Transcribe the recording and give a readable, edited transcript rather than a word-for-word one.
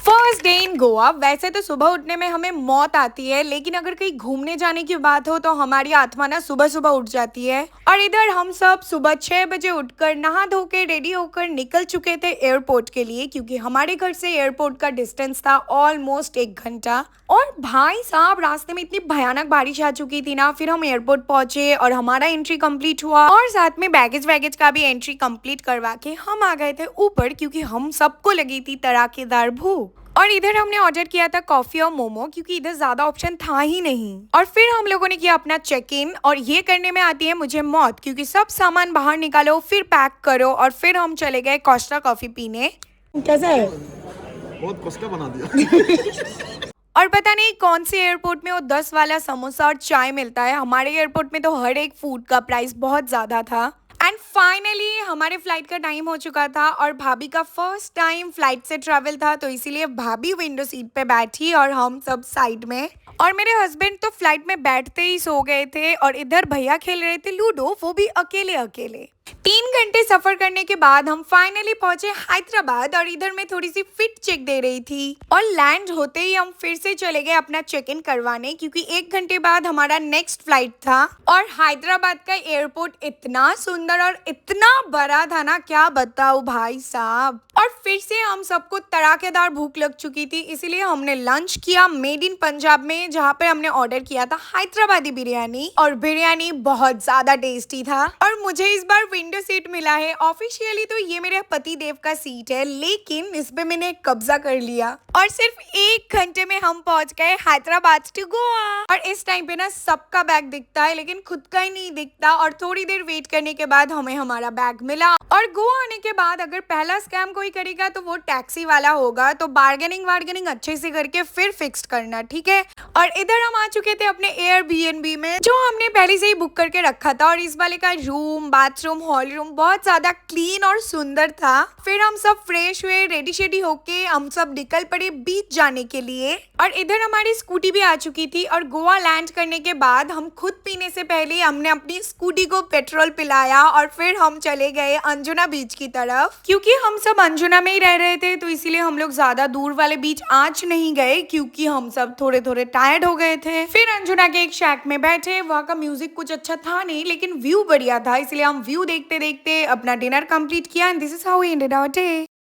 First day in Goa. वैसे तो सुबह उठने में हमें मौत आती है, लेकिन अगर कहीं घूमने जाने की बात हो तो हमारी आत्मा ना सुबह सुबह उठ जाती है। और इधर हम सब सुबह 6 बजे उठकर नहा धो के रेडी होकर निकल चुके थे एयरपोर्ट के लिए, क्योंकि हमारे घर से एयरपोर्ट का डिस्टेंस था ऑलमोस्ट 1 घंटा। और भाई साहब, रास्ते में इतनी भयानक बारिश आ चुकी थी ना, फिर हम एयरपोर्ट पहुंचे और हमारा एंट्री कंप्लीट हुआ और साथ में बैगेज वैगेज का भी एंट्री कंप्लीट करवा के हम आ गए थे ऊपर, क्योंकि हम सबको लगी थी तड़ाकेदार भूख। और इधर हमने ऑर्डर किया था कॉफी और मोमो, क्योंकि इधर ज्यादा ऑप्शन था ही नहीं। और फिर हम लोगों ने किया अपना चेक इन, और ये करने में आती है मुझे मौत, क्योंकि सब सामान बाहर निकालो फिर पैक करो। और फिर हम चले गए कोस्टा कॉफी पीने। कैसा है? बहुत कोस्टा बना दिया। और पता नहीं कौन से एयरपोर्ट में वो 10 वाला समोसा और चाय मिलता है, हमारे एयरपोर्ट में तो हर एक फूड का प्राइस बहुत ज्यादा था। एंड फाइनली हमारे फ्लाइट का टाइम हो चुका था, और भाभी का फर्स्ट टाइम फ्लाइट से ट्रैवल था, तो इसीलिए भाभी विंडो सीट पे बैठी और हम सब साइड में। और मेरे हस्बैंड तो फ्लाइट में बैठते ही सो गए थे, और इधर भैया खेल रहे थे लूडो, वो भी अकेले अकेले। 3 घंटे सफर करने के बाद हम फाइनली पहुंचे हैदराबाद, और इधर मैं थोड़ी सी फिट चेक दे रही थी। और लैंड होते ही हम फिर से चले गए अपना चेक इन करवाने, क्योंकि 1 घंटे बाद हमारा नेक्स्ट फ्लाइट था। और हैदराबाद का एयरपोर्ट इतना सुंदर और इतना बड़ा था ना, क्या बताऊं भाई साहब। और फिर से हम सबको तड़ाकेदार भूख लग चुकी थी, इसीलिए हमने लंच किया मेड इन पंजाब में, जहाँ पे हमने ऑर्डर किया था हैदराबादी बिरयानी, और बिरयानी बहुत ज्यादा टेस्टी था। और मुझे इस बार विंडो सीट मिला है। ऑफिशियली तो ये मेरे पति देव का सीट है, लेकिन इस पे मैंने कब्जा कर लिया। और सिर्फ 1 घंटे में हम पहुंच गए हैदराबाद टू गोवा। और इस टाइम पे ना सबका बैग दिखता है, लेकिन खुद का ही नहीं दिखता। और थोड़ी देर वेट करने के बाद हमें हमारा बैग मिला। और गोवा आने के बाद अगर पहला स्कैम कोई करेगा तो वो टैक्सी वाला होगा, तो बार्गेनिंग अच्छे से करके फिर फिक्स करना, ठीक है। और इधर हम आ चुके थे अपने एयरबीएनबी में, जो हमने पहले से ही बुक करके रखा था। और इस वाले का रूम, बाथरूम, हॉल रूम बहुत ज्यादा क्लीन और सुंदर था। फिर हम सब फ्रेश हुए, रेडी शेडी होके हम सब निकल पड़े बीच जाने के लिए। और इधर हमारी स्कूटी भी आ चुकी थी। और गोवा लैंड करने के बाद हम खुद पीने से पहले हमने अपनी स्कूटी को पेट्रोल पिलाया, और फिर हम चले गए अंजुना बीच की तरफ। क्योंकि हम सब अंजुना में ही रह रहे थे, तो इसीलिए हम लोग ज्यादा दूर वाले बीच आज नहीं गए, क्योंकि हम सब थोड़े थोड़े टायर्ड हो गए थे। फिर अंजुना के एक शैक में बैठे, वहाँ का म्यूजिक कुछ अच्छा था नहीं, लेकिन व्यू बढ़िया था, इसलिए हम व्यू देखते देखते अपना डिनर कंप्लीट किया। And this is how we ended our day.